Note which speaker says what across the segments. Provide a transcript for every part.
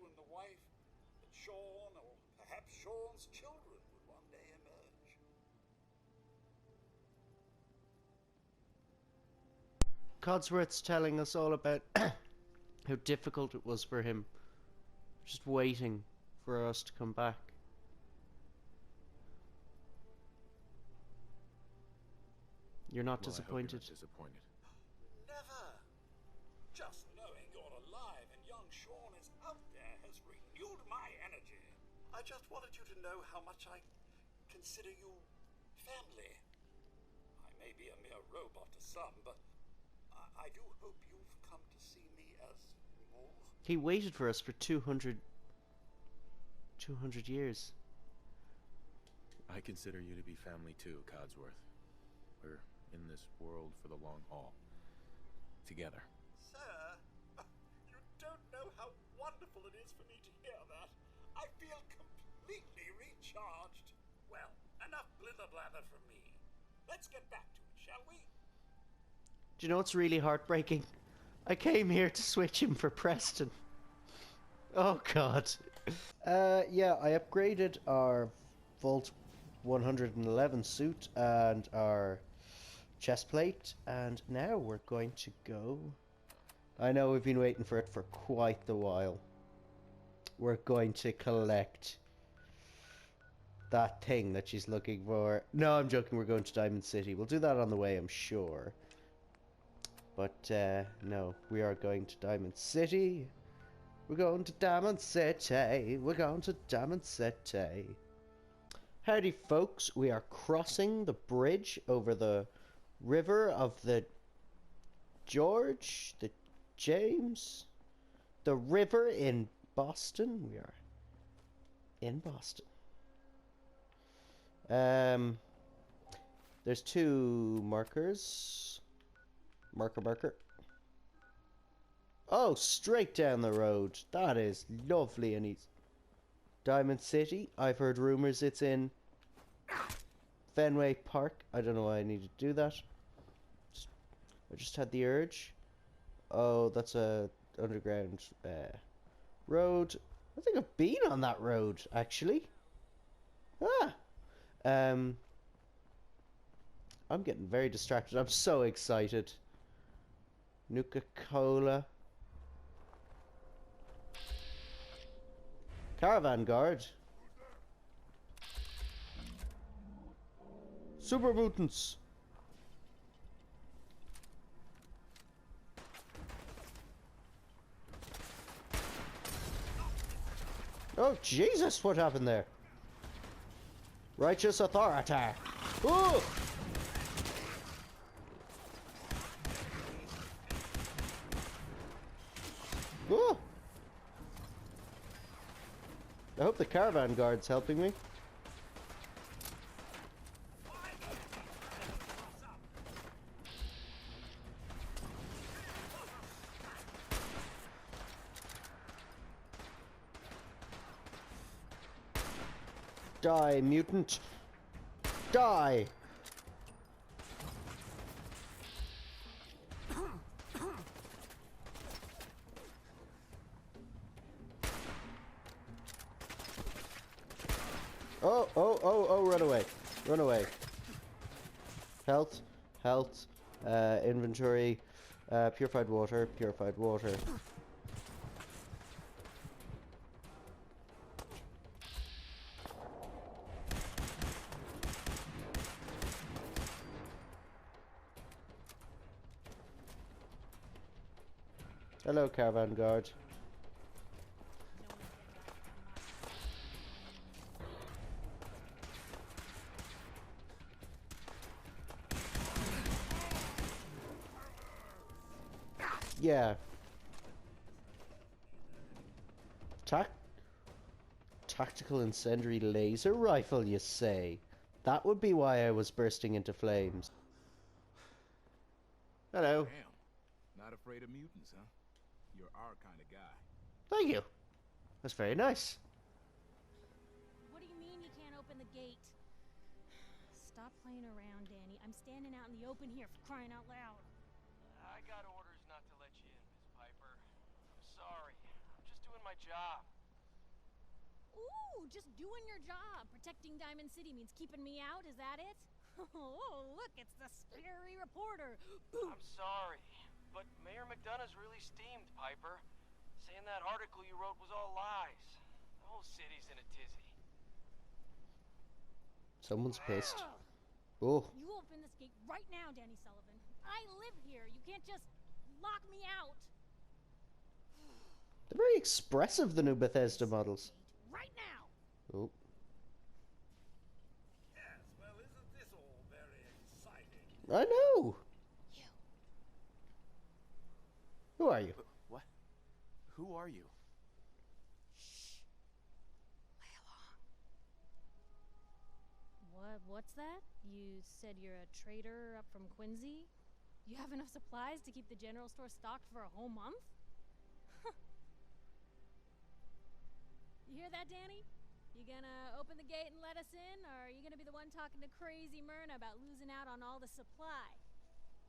Speaker 1: you and the wife that Sean, or perhaps Sean's children, would one day emerge.
Speaker 2: Codsworth's telling us all about how difficult it was for him, just waiting for us to come back. You're not disappointed?
Speaker 3: I hope you're not disappointed.
Speaker 1: Never. Just knowing you're alive and young Sean is out there has renewed my energy. I just wanted you to know how much I consider you family. I may be a mere robot to some, but I do hope you've come to see me as more.
Speaker 2: He waited for us for 200 years.
Speaker 3: I consider you to be family too, Codsworth. We're in this world for the long haul. Together.
Speaker 1: Sir, you don't know how wonderful it is for me to hear that. I feel completely recharged. Well, enough blither-blather from me. Let's get back to it, shall we?
Speaker 2: Do you know what's really heartbreaking? I came here to switch him for Preston. Oh god. Yeah, I upgraded our Vault 111 suit and our chest plate, and now we're going to go. I know we've been waiting for it for quite the while. We're going to collect that thing that she's looking for. No, I'm joking, we're going to Diamond City. We'll do that on the way, I'm sure. But no, we are going to Diamond City. We're going to Diamond City. We're going to Diamond City. Howdy folks, we are crossing the bridge over the river of the George, the James, the river in Boston. We are in Boston. There's two markers. Marker. Oh, straight down the road. That is lovely and easy. Diamond City. I've heard rumors it's in Fenway Park. I don't know why I need to do that. I just had the urge. Oh, that's a underground road. I think I've been on that road, actually. I'm getting very distracted. I'm so excited. Nuka-Cola. Caravan guard. Super mutants. Oh Jesus, what happened there? Righteous authority. Ooh! Ooh! I hope the caravan guard's helping me. Die, mutant. Die! Oh, run away. Run away. Health, inventory, purified water. Hello, caravan guard. Yeah. Tactical incendiary laser rifle, you say? That would be why I was bursting into flames. Hello.
Speaker 4: Damn. Not afraid of mutants, huh? You're our kind of guy.
Speaker 2: Thank you. That's very nice.
Speaker 5: What do you mean you can't open the gate? Stop playing around, Danny. I'm standing out in the open here, for crying out loud.
Speaker 6: I got orders not to let you in, Miss Piper. I'm sorry. I'm just doing my my job.
Speaker 5: Ooh, just doing your job. Protecting Diamond City means keeping me out, is that it? Oh, look, it's the scary reporter. Boom.
Speaker 6: I'm sorry, but Mayor McDonough's really steamed, Piper. Saying that article you wrote was all lies. The whole city's in a tizzy.
Speaker 2: Someone's pissed. Oh.
Speaker 5: You open this gate right now, Danny Sullivan. I live here. You can't just lock me out.
Speaker 2: They're very expressive, the new Bethesda models.
Speaker 5: Right now.
Speaker 2: Oh.
Speaker 1: Yes, well, isn't this all very exciting?
Speaker 2: I know.
Speaker 5: You.
Speaker 2: Who are you?
Speaker 3: What? Who are you?
Speaker 5: Play along. What's that? You said you're a trader up from Quincy? You have enough supplies to keep the general store stocked for a whole month? You hear that, Danny? You gonna open the gate and let us in, or are you gonna be the one talking to crazy Myrna about losing out on all the supply?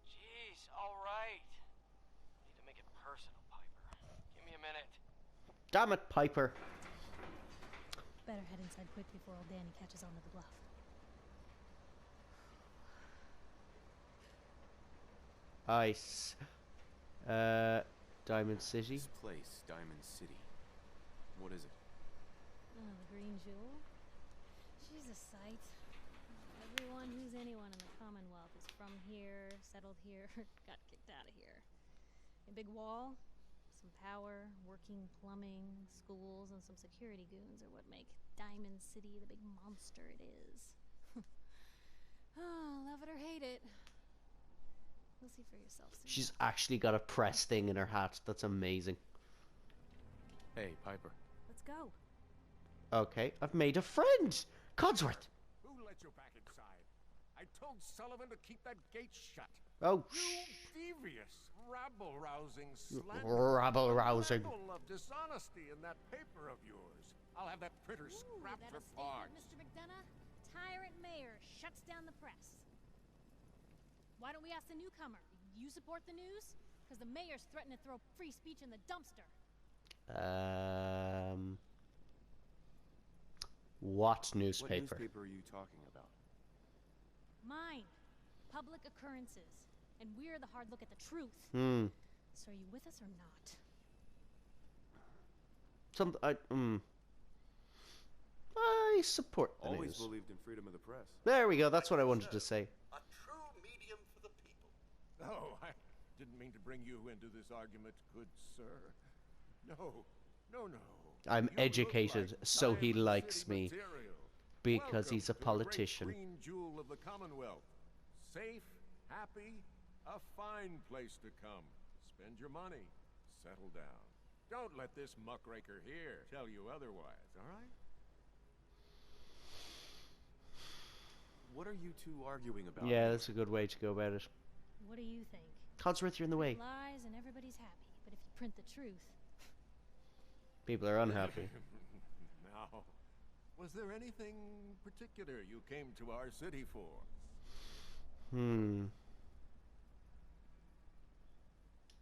Speaker 6: Jeez, all right. Need to make it personal, Piper. Give me a minute.
Speaker 2: Damn it, Piper.
Speaker 5: Better head inside quick before old Danny catches on to the bluff.
Speaker 2: Ice. Diamond City.
Speaker 3: This place, Diamond City. What is it?
Speaker 5: Oh, the Green Jewel? She's a sight. Everyone who's anyone in the Commonwealth is from here, settled here, got kicked out of here. A big wall, some power, working plumbing, schools, and some security goons are what make Diamond City the big monster it is. Oh, love it or hate it. You'll see for yourself soon.
Speaker 2: She's actually got a press thing in her hat. That's amazing.
Speaker 3: Hey, Piper.
Speaker 5: Let's go.
Speaker 2: Okay, I've made a friend. Codsworth.
Speaker 7: Who let you back inside? I told Sullivan to keep that gate shut.
Speaker 2: Oh,
Speaker 7: You devious, rabble-rousing slander.
Speaker 2: rabble-rousing.
Speaker 7: A level of dishonesty in that paper of yours. I'll have that printer scrapped
Speaker 5: that
Speaker 7: for
Speaker 5: a statement,
Speaker 7: parts.
Speaker 5: Mr. McDonough? Tyrant mayor shuts down the press. Why don't we ask the newcomer? You support the news? Because the mayor's threatened to throw free speech in the dumpster.
Speaker 2: What
Speaker 3: What
Speaker 2: newspaper?
Speaker 3: newspaper are you talking about?
Speaker 5: Mine. Public occurrences. And we're the hard look at the truth. So are you with us or not?
Speaker 2: I support the
Speaker 3: Always
Speaker 2: news.
Speaker 3: believed in freedom of the press.
Speaker 2: There we go. That's what I wanted to say.
Speaker 1: A true medium for the people.
Speaker 7: Oh, I didn't mean to bring you into this argument, good sir. No, no, no.
Speaker 2: I'm
Speaker 7: You look
Speaker 2: educated,
Speaker 7: like
Speaker 2: so he
Speaker 7: Diamond
Speaker 2: likes
Speaker 7: City
Speaker 2: me.
Speaker 7: material.
Speaker 2: Because
Speaker 7: Welcome
Speaker 2: he's a
Speaker 7: to the great
Speaker 2: politician.
Speaker 7: green jewel of the Commonwealth. Safe, happy, a fine place to come. Spend your money, settle down. Don't let this muckraker here tell you otherwise, all right?
Speaker 3: What are you two arguing about?
Speaker 2: Yeah, that's a good way to go about it.
Speaker 5: What do you think?
Speaker 2: Codsworth, you're in the way.
Speaker 5: Lies and everybody's happy. But if you print the truth,
Speaker 2: People are unhappy.
Speaker 7: Now, was there anything particular you came to our city for?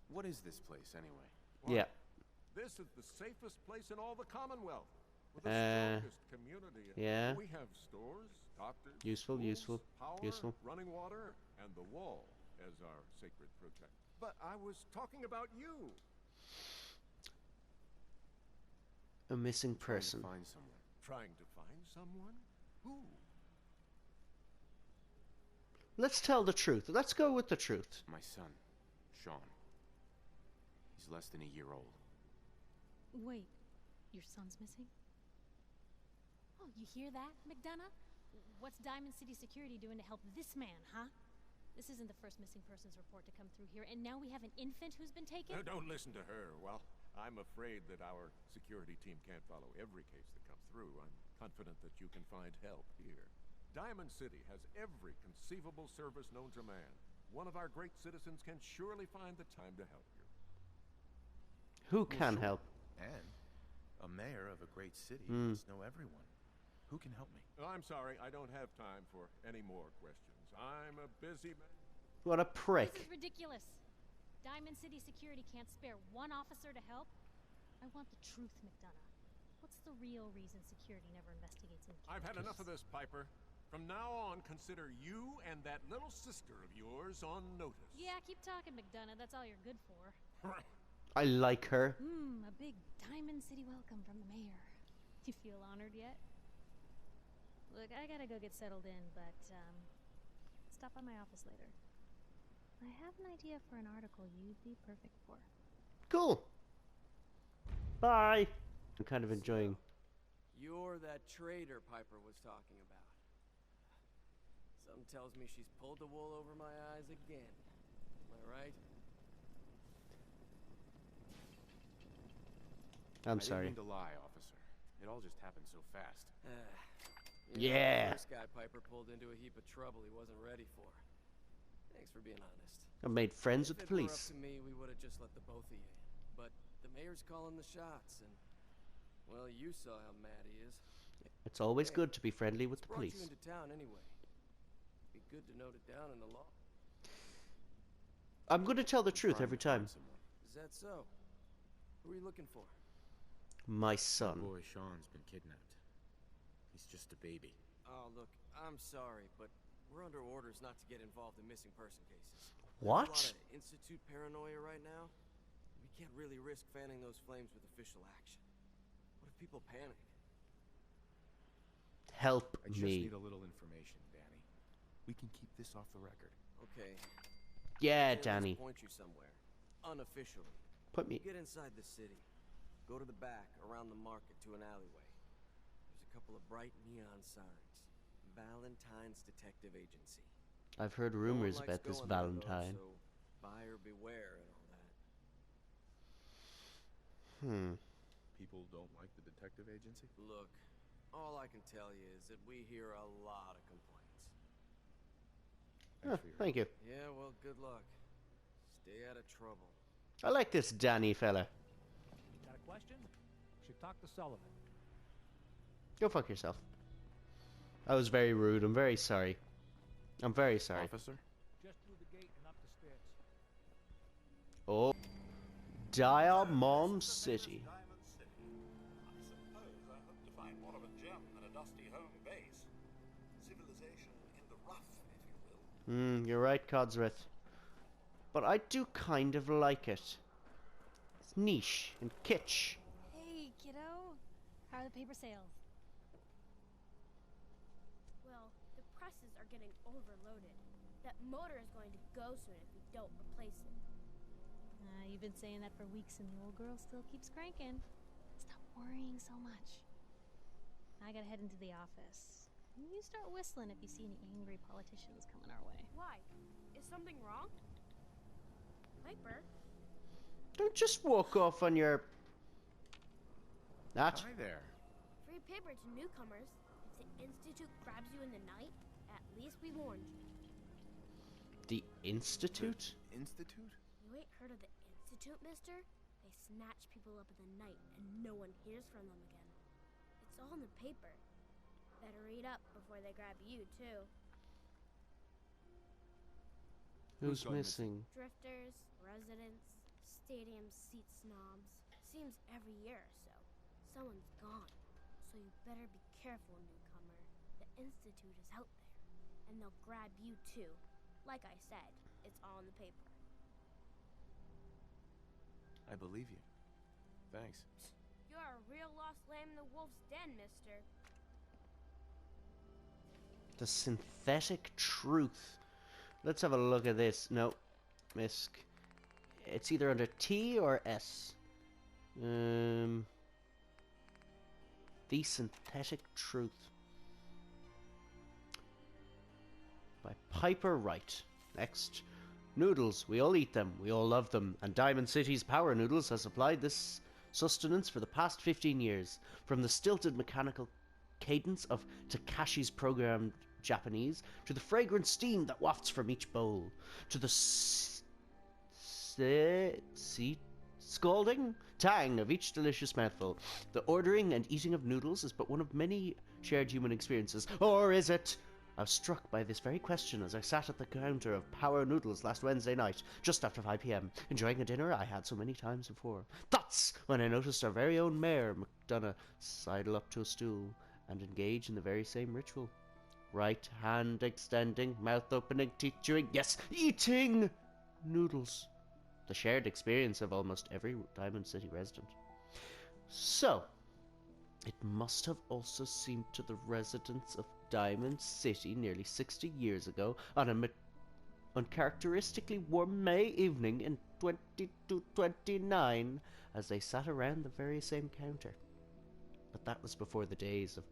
Speaker 3: What is this place, anyway?
Speaker 7: What?
Speaker 2: Yeah.
Speaker 7: This is the safest place in all the Commonwealth. With the
Speaker 2: Uh,
Speaker 7: strongest community.
Speaker 2: yeah.
Speaker 7: We have stores, doctors,
Speaker 2: Useful,
Speaker 7: schools,
Speaker 2: useful,
Speaker 7: power,
Speaker 2: useful.
Speaker 7: running water, and the wall as our sacred protector. But I was talking about you.
Speaker 2: A missing
Speaker 3: Trying to
Speaker 2: person.
Speaker 3: find someone.
Speaker 7: Trying to find someone? Who?
Speaker 2: Let's tell the truth. Let's go with the truth.
Speaker 3: My son, Sean. He's less than a year old.
Speaker 5: wait, your son's missing? Oh, you hear that, McDonough? What's Diamond City Security doing to help this man, huh? This isn't the first missing persons report to come through here, and now we have an infant who's been taken?
Speaker 7: Don't listen to her. Well, I'm afraid that our security team can't follow every case that comes through. I'm confident that you can find help here. Diamond City has every conceivable service known to man. One of our great citizens can surely find the time to help you.
Speaker 2: Who can help?
Speaker 3: And a mayor of a great city must know everyone. Who can help me?
Speaker 7: I'm sorry, I don't have time for any more questions. I'm a busy man.
Speaker 2: What a
Speaker 5: This
Speaker 2: prick.
Speaker 5: is ridiculous. Diamond City Security can't spare one officer to help? I want the truth, McDonough. What's the real reason security never investigates in
Speaker 7: I've had enough of this, Piper. From now on, consider you and that little sister of yours on notice.
Speaker 5: Yeah, keep talking, McDonough. That's all you're good for.
Speaker 2: I like her.
Speaker 5: A big Diamond City welcome from the mayor. You feel honored yet? Look, I gotta go get settled in, but, stop by my office later. I have an idea for an article you'd be perfect for.
Speaker 2: Cool. Bye. I'm kind of enjoying.
Speaker 6: You're that traitor Piper was talking about. Something tells me she's pulled the wool over my eyes again. Am I right?
Speaker 2: I'm
Speaker 3: I
Speaker 2: sorry.
Speaker 3: didn't mean to lie, officer. It all just happened so fast.
Speaker 2: Yeah.
Speaker 6: The first guy Piper pulled into a heap of trouble he wasn't ready for. Thanks for being honest.
Speaker 2: I made friends with the
Speaker 6: If it were
Speaker 2: police.
Speaker 6: up to me, we would have just let the both of you in. But the mayor's calling the shots, and well, you saw how mad he is.
Speaker 2: It's always good to be friendly with the
Speaker 6: Brought you
Speaker 2: police.
Speaker 6: into town anyway. Be good to note it down in the law.
Speaker 2: I'm going to tell the truth every time.
Speaker 6: Is that so? Who are you looking for?
Speaker 2: My
Speaker 3: My
Speaker 2: son.
Speaker 3: boy Sean's been kidnapped. He's just a baby.
Speaker 6: Oh, look, I'm sorry, but we're under orders not to get involved in missing person cases.
Speaker 2: What?
Speaker 6: There's a lot of institute paranoia right now. We can't really risk fanning those flames with official action. What if people panic?
Speaker 2: Help
Speaker 3: I just
Speaker 2: me.
Speaker 3: need a little information, Danny. We can keep this off the record.
Speaker 6: Okay.
Speaker 2: Yeah,
Speaker 6: let's
Speaker 2: Danny.
Speaker 6: point you somewhere. Unofficially.
Speaker 2: Put me.
Speaker 6: Get inside the city. Go to the back, around the market, to an alleyway. There's a couple of bright neon signs. Valentine's Detective Agency.
Speaker 2: I've heard
Speaker 6: No one
Speaker 2: rumors
Speaker 6: likes
Speaker 2: about this
Speaker 6: going there, though,
Speaker 2: Valentine.
Speaker 6: so buyer beware and all that.
Speaker 3: People don't like the detective agency?
Speaker 6: Look, all I can tell you is that we hear a lot of complaints.
Speaker 2: Huh, thank you.
Speaker 6: Yeah, well, good luck. Stay out of trouble.
Speaker 2: I like this Danny fella.
Speaker 8: Got a question? Should talk to Sullivan.
Speaker 2: Go fuck yourself. I was very rude. I'm very sorry. I'm very sorry.
Speaker 3: Officer?
Speaker 8: Just through the gate and up the stairs.
Speaker 2: Oh. Diamond City.
Speaker 1: Diamond City. I suppose I hope to find more of a gem than a dusty home base. Civilization in the rough, if you will.
Speaker 2: You're right, Codsworth. But I do kind of like it. It's niche and kitsch.
Speaker 5: Hey, kiddo. How are the paper sales?
Speaker 9: Well, the presses are getting overloaded. That motor is going to go soon if we don't replace it.
Speaker 5: You've been saying that for weeks and the old girl still keeps cranking. Stop worrying so much. I gotta head into the office. You start whistling if you see any angry politicians coming our way.
Speaker 9: Why? Is something wrong? Piper?
Speaker 2: Don't just walk off on your... That.
Speaker 3: Hi there.
Speaker 9: Free paper to newcomers. If the Institute grabs you in the night, at least we warned you.
Speaker 2: The Institute?
Speaker 3: Institute?
Speaker 9: You ain't heard of the Institute, mister? They snatch people up in the night and no one hears from them again. It's all in the paper. Better read up before they grab you, too.
Speaker 2: Who's
Speaker 3: gone
Speaker 2: missing?
Speaker 9: Drifters, residents, stadium seat snobs. Seems every year or so. Someone's gone. So you better be careful, newcomer. The Institute is out there. And they'll grab you too. Like I said, it's all in the paper.
Speaker 3: I believe you. Thanks.
Speaker 9: You're a real lost lamb in the wolf's den, mister.
Speaker 2: The synthetic truth. Let's have a look at this. No. Misc. It's either under T or S. The synthetic truth. By Piper Wright. Next. Noodles. We all eat them. We all love them. And Diamond City's Power Noodles has supplied this sustenance for the past 15 years. From the stilted mechanical cadence of Takashi's programmed Japanese, to the fragrant steam that wafts from each bowl, to the scalding tang of each delicious mouthful. The ordering and eating of noodles is but one of many shared human experiences. Or is it? I was struck by this very question as I sat at the counter of Power Noodles last Wednesday night, just after 5 p.m., enjoying a dinner I had so many times before. That nuts when I noticed our very own Mayor McDonough sidle up to a stool and engage in the very same ritual. Right hand extending, mouth opening, teeth chewing, yes, eating noodles. The shared experience of almost every Diamond City resident. So, it must have also seemed to the residents of Diamond City nearly 60 years ago on a uncharacteristically warm May evening in 2229 as they sat around the very same counter. But that was before the days of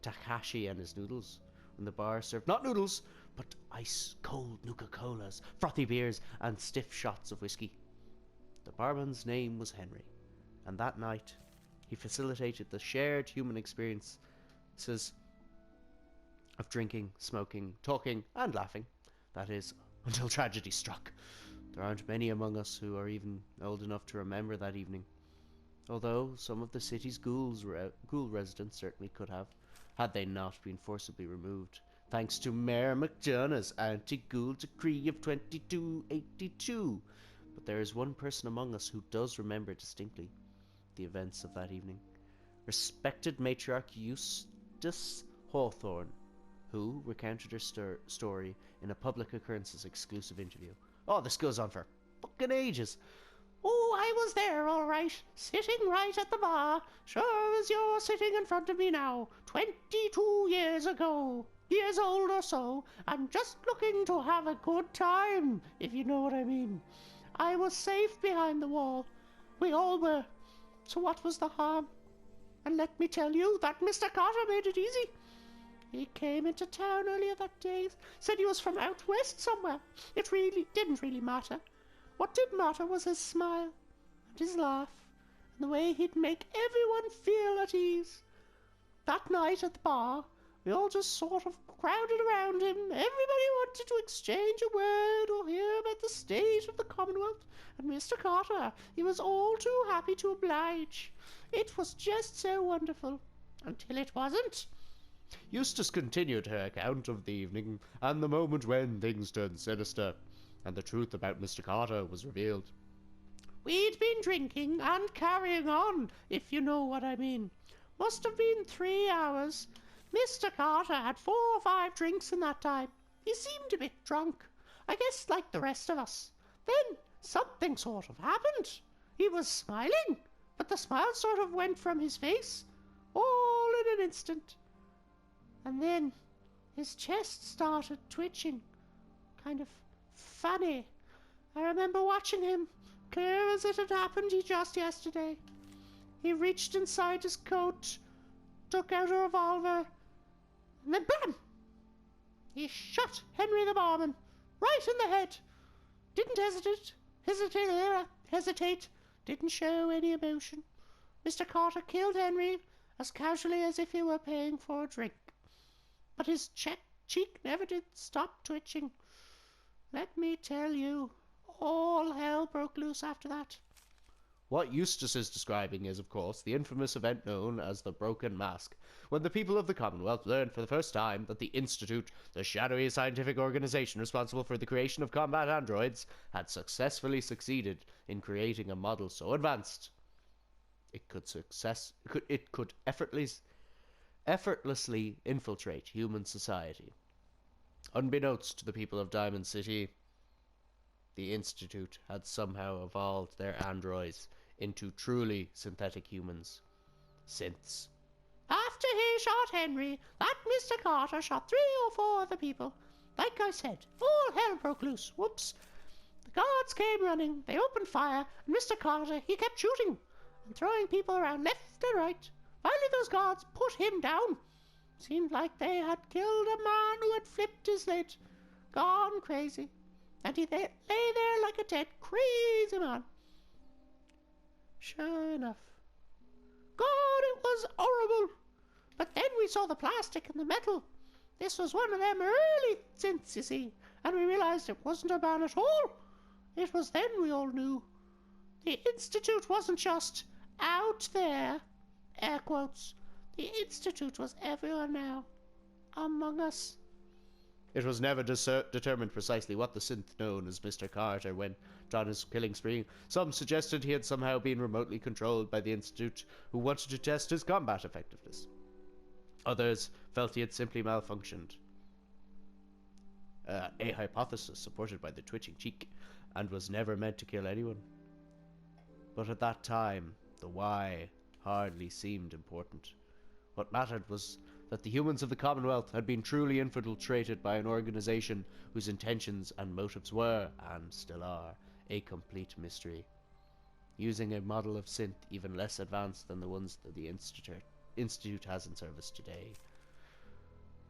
Speaker 2: Takashi and his noodles, when the bar served not noodles, but ice-cold Nuka-Colas, frothy beers, and stiff shots of whiskey. The barman's name was Henry, and that night he facilitated the shared human experiences of drinking, smoking, talking, and laughing. That is, until tragedy struck. There aren't many among us who are even old enough to remember that evening, although some of the city's ghoul residents certainly could have, had they not been forcibly removed, thanks to Mayor McDonough's anti-ghoul decree of 2282. But there is one person among us who does remember distinctly the events of that evening. Respected matriarch Eustace Hawthorne, who recounted her story in a public occurrences exclusive interview. Oh, this goes on for fucking ages. Oh, I was there, all right, sitting right at the bar, sure as you're sitting in front of me now, 22 years ago, years old or so, and just looking to have a good time, if you know what I mean. I was safe behind the wall. We all were. So what was the harm? And let me tell you that Mr. Carter made it easy. He came into town earlier that day, said he was from out west somewhere. It didn't really matter. What did matter was his smile, and his laugh, and the way he'd make everyone feel at ease. That night at the bar, we all just sort of crowded around him. Everybody wanted to exchange a word or hear about the state of the Commonwealth, and Mr. Carter, he was all too happy to oblige. It was just so wonderful, until it wasn't. Eustace continued her account of the evening and the moment when things turned sinister, and the truth about Mr. Carter was revealed. We'd been drinking and carrying on, if you know what I mean. Must have been 3 hours. Mr. Carter had 4 or 5 drinks in that time. He seemed a bit drunk, I guess like the rest of us. Then something sort of happened. He was smiling, but the smile sort of went from his face, all in an instant. And then his chest started twitching, kind of funny. I remember watching him, clear as it had happened just yesterday. He reached inside his coat, took out a revolver, and then bam! He shot Henry the barman right in the head. Didn't hesitate, didn't show any emotion. Mr. Carter killed Henry as casually as if he were paying for a drink. But his cheek never did stop twitching. Let me tell you, all hell broke loose after that. What Eustace is describing is, of course, the infamous event known as the Broken Mask, when the people of the Commonwealth learned for the first time that the Institute, the shadowy scientific organization responsible for the creation of combat androids, had successfully succeeded in creating a model so advanced it could effortlessly infiltrate human society. Unbeknownst to the people of Diamond City, the Institute had somehow evolved their androids into truly synthetic humans. Synths. After he shot Henry, that Mr. Carter shot 3 or 4 other people. Like I said, all hell broke loose. Whoops. The guards came running, they opened fire, and Mr. Carter, he kept shooting and throwing people around left and right. Finally those guards put him down. Seemed like they had killed a man who had flipped his lid. Gone crazy. And he lay there like a dead, crazy man. Sure enough. God, it was horrible. But then we saw the plastic and the metal. This was one of them early synths, you see, and we realized it wasn't a man at all. It was then we all knew. The Institute wasn't just out there, air quotes. The Institute was everywhere now, among us. It was never determined precisely what the synth known as Mr. Carter went on his killing spree. Some suggested he had somehow been remotely controlled by the Institute, who wanted to test his combat effectiveness. Others felt he had simply malfunctioned. A hypothesis supported by the twitching cheek, and was never meant to kill anyone. But at that time, the why hardly seemed important. What mattered was that the humans of the Commonwealth had been truly infiltrated by an organization whose intentions and motives were, and still are, a complete mystery. Using a model of synth even less advanced than the ones that the Institute has in service today.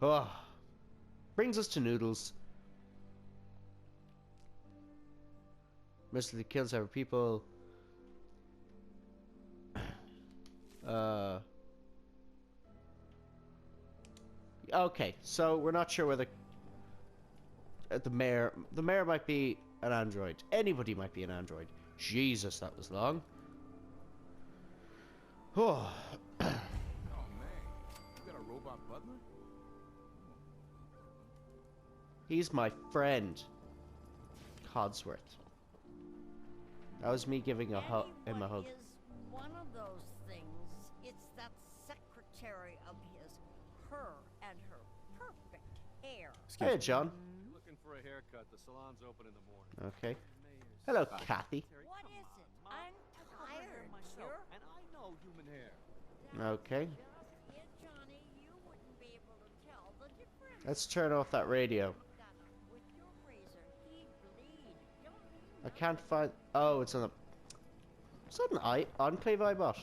Speaker 2: Oh, brings us to Noodles. Mercilessly kills our people. Okay, so we're not sure whether the mayor might be an android. Anybody might be an android. Jesus, that was long. Oh.
Speaker 4: Oh man, you got a robot butler?
Speaker 2: He's my friend, Codsworth. That was me giving him a hug.
Speaker 10: Is one of those things. It's that secretary of his, her and her perfect hair.
Speaker 2: Hey, John.
Speaker 11: Looking for a haircut. The salon's open in the morning.
Speaker 2: Okay. Hello, Kathy.
Speaker 10: What is it? I'm tired, sir.
Speaker 11: And I know human hair.
Speaker 2: Okay.
Speaker 10: Just hit Johnny. You wouldn't be able to tell the difference.
Speaker 2: Let's turn off that radio.
Speaker 10: With your razor, he'd bleed. Don't you
Speaker 2: I can't find. Oh, it's on the. Is that an Enclave iBot?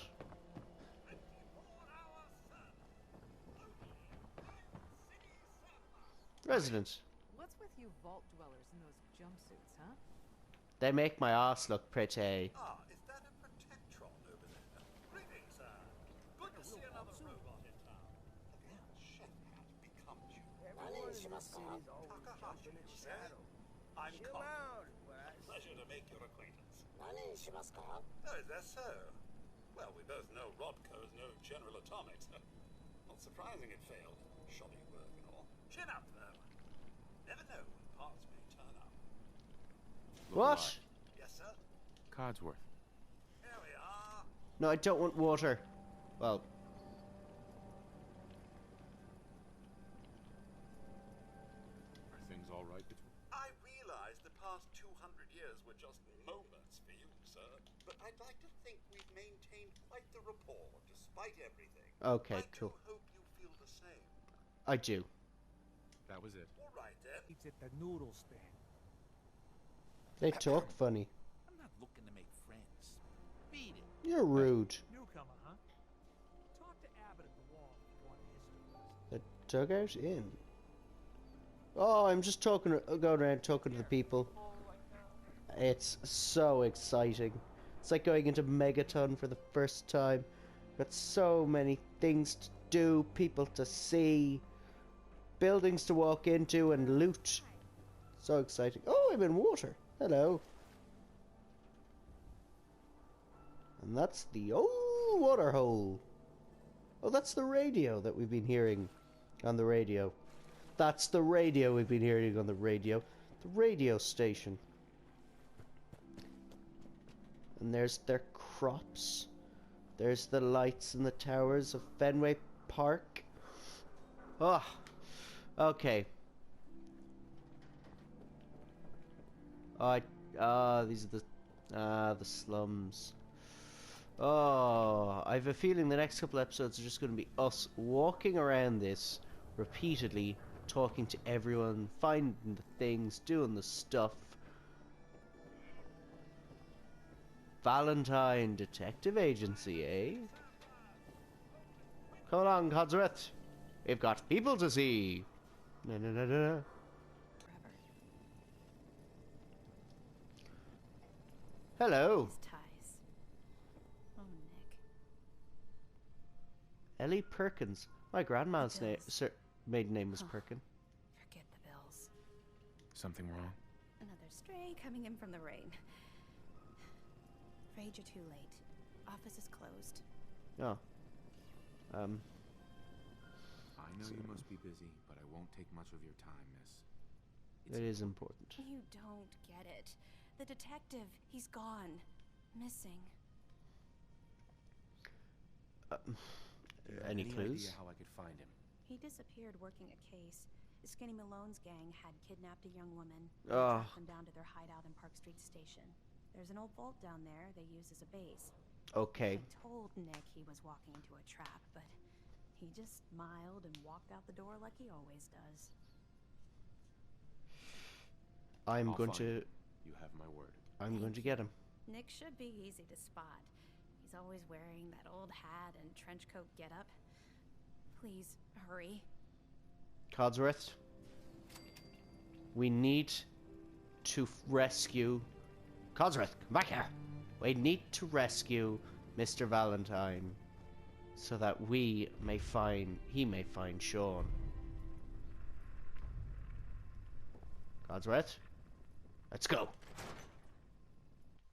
Speaker 2: Resident.
Speaker 12: What's with you vault dwellers in those jumpsuits, huh?
Speaker 2: They make my ass look pretty.
Speaker 1: Ah, is that a protectron over there? Greetings, sir. Good to see another robot in town. The chef hat becomes you.
Speaker 6: Everyone in the city's always
Speaker 1: Takahashi,
Speaker 6: jumping at
Speaker 1: you say?
Speaker 6: shadow.
Speaker 1: I'm
Speaker 6: Chill
Speaker 1: Con.
Speaker 6: out, Wes.
Speaker 1: Pleasure to make your acquaintance. Oh, is that so? Well, we both know Rodco's no General Atomics. Not surprising it failed. Shoddy work and all. Chin up, though. Never know when parts may turn up.
Speaker 2: What?
Speaker 1: Yes, sir?
Speaker 3: Codsworth.
Speaker 1: Here we are.
Speaker 2: No, I don't want water. Well.
Speaker 3: Are things all right between?
Speaker 1: I realize the past 200 years were just moments for you, sir. But I'd like to think we've maintained quite the rapport despite everything.
Speaker 2: Okay,
Speaker 1: I
Speaker 2: cool.
Speaker 1: do hope you feel the same.
Speaker 2: I do.
Speaker 3: That was it.
Speaker 1: All right, then.
Speaker 8: It's at the noodle stand.
Speaker 2: They talk funny.
Speaker 4: I'm not looking to make friends. Beat it.
Speaker 2: You're rude.
Speaker 8: Newcomer, huh? Talk to Abbott at the wall if you want a history lesson.
Speaker 2: The dugout in. Oh, I'm just talking, going around talking to the people. It's so exciting. It's like going into Megaton for the first time. Got so many things to do, people to see, buildings to walk into and loot. So exciting. Oh, I'm in water. Hello. And that's the old water hole. Oh, that's the radio that we've been hearing on the radio. That's the radio we've been hearing on the radio. The radio station. And there's their crops. There's the lights in the towers of Fenway Park. Oh, okay. These are the slums. Oh, I have a feeling the next couple episodes are just going to be us walking around this repeatedly, talking to everyone, finding the things, doing the stuff. Valentine Detective Agency, eh? Come along, Codsworth. We've got people to see. Na na na na. Hello.
Speaker 12: His ties. Oh, Nick.
Speaker 2: Ellie Perkins. My grandma's maiden name was
Speaker 12: Huh.
Speaker 2: Perkin.
Speaker 12: Forget the bills.
Speaker 3: Something wrong?
Speaker 12: Another stray coming in from the rain. Afraid you're too late. Office is closed.
Speaker 2: Oh.
Speaker 3: I know you must be busy, but I won't take much of your time, miss.
Speaker 2: It is important.
Speaker 13: You don't get it. The detective, he's gone. Missing.
Speaker 3: Do you have
Speaker 2: Any
Speaker 3: any
Speaker 2: clues?
Speaker 3: idea how I could find him?
Speaker 13: He disappeared working a case. Skinny Malone's gang had kidnapped a young woman and
Speaker 2: Ah.
Speaker 13: tracked them down to their hideout in Park Street Station. There's an old vault down there they use as a base.
Speaker 2: Okay.
Speaker 13: I told Nick he was walking into a trap, but he just smiled and walked out the door like he always does.
Speaker 2: I'm
Speaker 3: I'll
Speaker 2: going
Speaker 3: find
Speaker 2: to.
Speaker 3: him. You have my word.
Speaker 2: I'm going to get him.
Speaker 13: Nick should be easy to spot. He's always wearing that old hat and trench coat getup. Please, hurry.
Speaker 2: Codsworth. We need to rescue. Codsworth, come back here. We need to rescue Mr. Valentine so that he may find Sean. Codsworth, let's go.